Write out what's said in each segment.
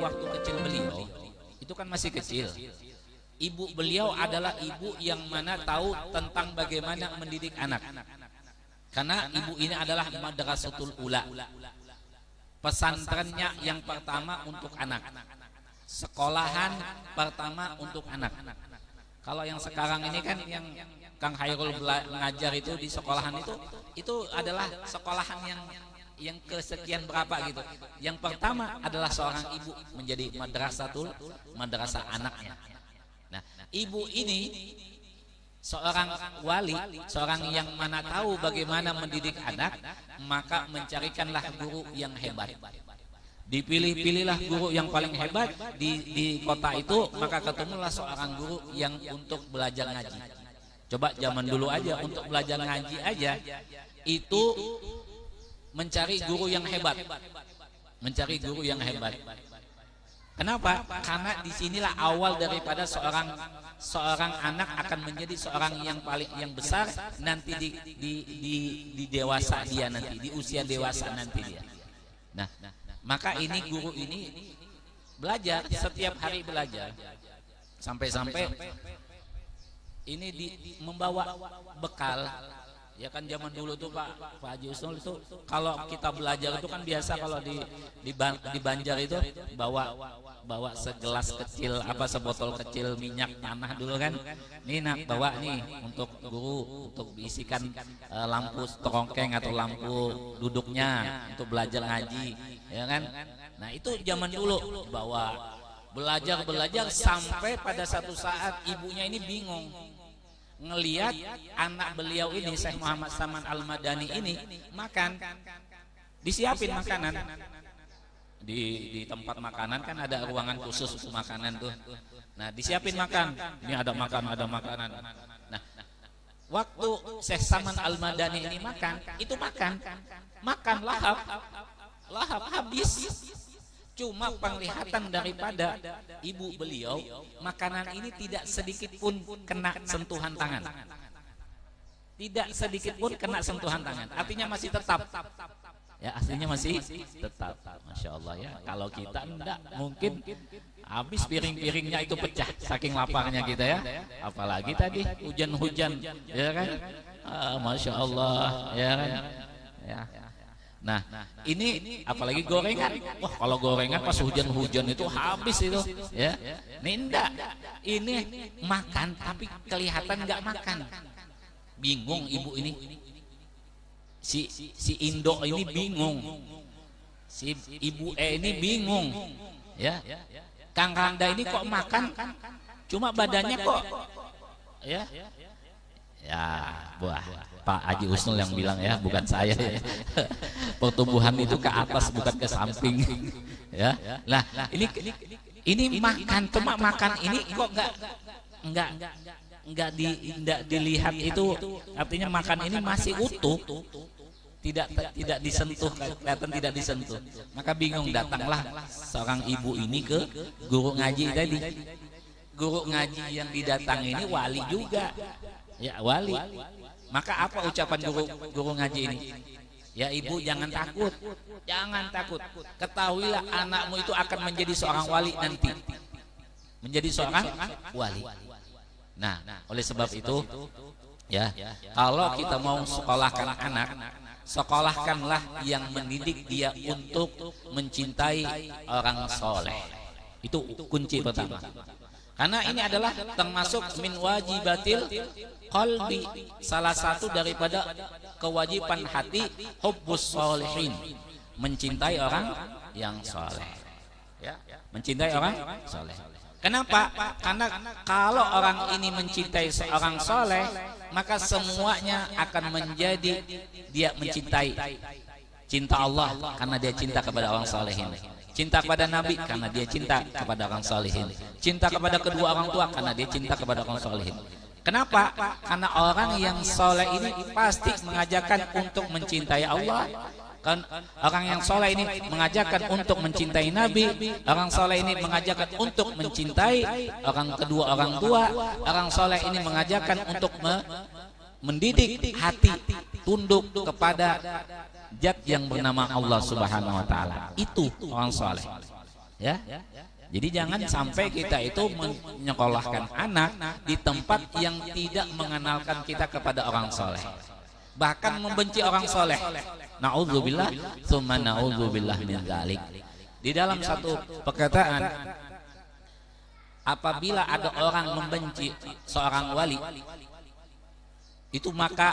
waktu kecil beliau itu kan masih kecil. Ibu beliau adalah ibu yang mana tahu tentang bagaimana mendidik anak. Karena ibu ini adalah madrasatul ula, pesantrennya yang pertama untuk anak, sekolahan pertama untuk anak. Kalau yang sekarang ini kan yang Kang Hairul mengajar itu di sekolahan itu adalah sekolahan yang kesekian berapa gitu. Yang pertama adalah seorang ibu menjadi madrasah anaknya. Nah, ibu ini seorang wali, seorang yang mana tahu bagaimana mendidik anak, maka mencarikanlah guru yang hebat. Dipilih-pilihlah guru yang paling hebat di kota itu, maka ketemulah seorang guru yang untuk belajar ngaji. Coba zaman dulu aja untuk belajar ngaji aja itu mencari guru yang hebat. Mencari guru yang hebat. Kenapa? Karena disinilah awal daripada seorang anak akan menjadi seorang yang besar nanti di dewasa dia nanti, di usia dewasa nanti dia. Nah, maka ini guru ini belajar setiap hari belajar sampai ini membawa bekal. Ya kan zaman dulu tuh Pak Haji Usnul itu kalau kita belajar itu kan biasa kalau di Banjar itu bawa segelas kecil sebotol kecil minyak tanah dulu kan. Nih nak bawa nih untuk guru untuk diisikan lampu terongkeng atau lampu duduknya untuk belajar ngaji, ya kan. Nah itu zaman dulu bawa belajar sampai pada satu saat ibunya ini bingung ngelihat anak beliau ini Syekh Muhammad Saman Al-Madani ini makan, disiapin makanan di tempat makanan kan ada ruangan khusus untuk makanan tuh. Nah disiapin makan, ini ada makanan. Nah waktu Syekh Saman Al-Madani ini makan lahap habis. Cuma penglihatan daripada ibu beliau, makanan ini tidak sedikit pun kena sentuhan tangan. Tidak sedikit pun kena sentuhan tangan. Artinya masih tetap. Ya, aslinya masih tetap. Masya Allah ya. Kalau kita enggak, mungkin habis piring-piringnya itu pecah saking laparnya kita ya. Apalagi tadi hujan-hujan, ya kan? Masya Allah, ya kan? Ya. Nah, ini apalagi gorengan. Wah, kalau gorengan pas hujan-hujan itu habis itu, ya. Ini enggak. Ini makan tapi kelihatan enggak makan. Bingung ibu ini. Si Indo ini bingung. Si Ibu ini bingung. Ya. Kang Randa ini kok makan cuma badannya kok ya. Ya, buah Pak Haji Usnul yang bilang ya, bukan saya ya. Pertumbuhan itu ke atas bukan ke samping. Ya. Nah, ini makan cuma makan ini kok enggak dilihat itu, artinya makan ini masih utuh. Tidak disentuh, kelihatan tidak disentuh. Maka bingung, datanglah seorang ibu ini ke guru ngaji tadi. Guru ngaji yang didatangi ini wali juga. Ya, wali. Maka apa ucapan guru ngaji ini? Ya ibu, jangan takut. Jangan takut. Ketahuilah anakmu itu akan menjadi seorang wali nanti. Menjadi seorang wali. Nah, oleh sebab itu ya, kalau kita mau sekolahkan anak, sekolahkanlah yang mendidik dia untuk mencintai orang soleh. Itu kunci pertama. Karena ini adalah termasuk min wajibatil qalbi, salah satu daripada kewajiban hati, hubbus sholihin, mencintai orang yang soleh. Ya, mencintai orang soleh. Kenapa? Karena kalau orang ini mencintai seorang soleh, maka semuanya akan menjadi dia mencintai. Cinta Allah karena dia cinta kepada orang solehin. Cinta kepada Nabi karena dia cinta kepada orang solehin. Cinta kepada kedua orang tua karena dia cinta kepada orang solehin. Kenapa? Karena orang yang soleh ini pasti mengajarkan untuk mencintai Allah. Kan orang yang soleh ini mengajarkan untuk mencintai Nabi. Orang soleh ini mengajarkan untuk mencintai orang kedua orang tua. Orang soleh ini mengajarkan untuk mendidik hati tunduk kepada Zat yang bernama Allah Subhanahu wa taala. Itu orang soleh. Ya. Jadi jangan sampai kita itu menyekolahkan anak di tempat yang tidak mengenalkan kita kepada orang soleh, bahkan membenci orang soleh. Na'udzubillah, tsumma na'udzubillah min dzalik. Di dalam satu perkataan, apabila ada orang membenci seorang wali, itu maka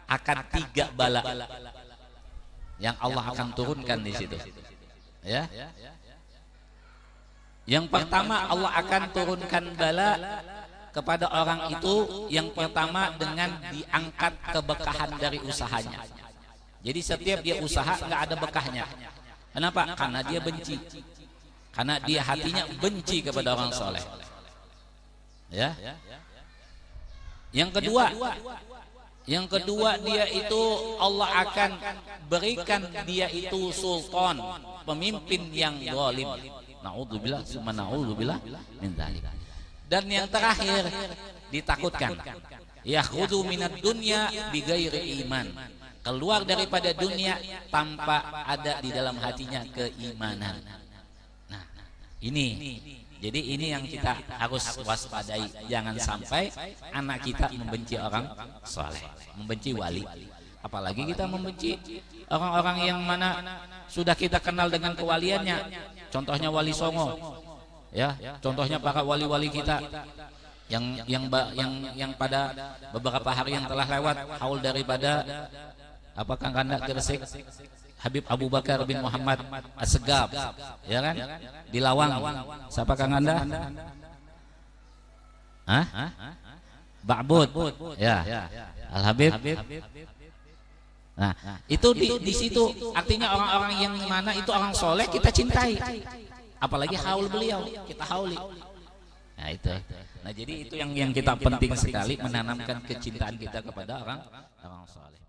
akan 3 bala yang Allah akan turunkan di situ. Ya. Yang pertama, Allah akan turunkan bala kepada orang itu. Yang pertama dengan diangkat keberkahan dari usahanya. Jadi setiap dia usaha nggak ada bekahnya. Kenapa? Karena dia benci. Karena dia hatinya benci kepada orang soleh. Ya. Yang kedua dia itu Allah akan berikan dia itu sultan, pemimpin yang zalim. Na'udzubillah, summa na'udzubillah min dzalik. Dan yang terakhir ditakutkan, yakhudhu minad dunya bighairi iman, keluar daripada dunia tanpa ada di dalam hatinya keimanan. Nah, ini jadi ini yang kita harus waspadai. Jangan sampai anak kita membenci orang soleh, membenci wali. Apalagi kita membenci orang-orang yang mana sudah kita kenal dengan kewaliannya. Contohnya Wali Songo, ya. Contohnya para wali-wali kita yang pada beberapa hari yang telah lewat haul daripada apakah Kanda Gresik, Habib Abu Bakar bin Muhammad As-Segaf, ya kan? Di Lawang. Siapa Kang Anda? Hah? Ba'bud. Ya. Al Habib. Nah, itu di situ artinya orang-orang yang mana itu orang soleh kita cintai. Apalagi haul beliau, kita hauli. Nah, itu. Nah, jadi itu yang kita penting sekali menanamkan kecintaan kita kepada orang soleh.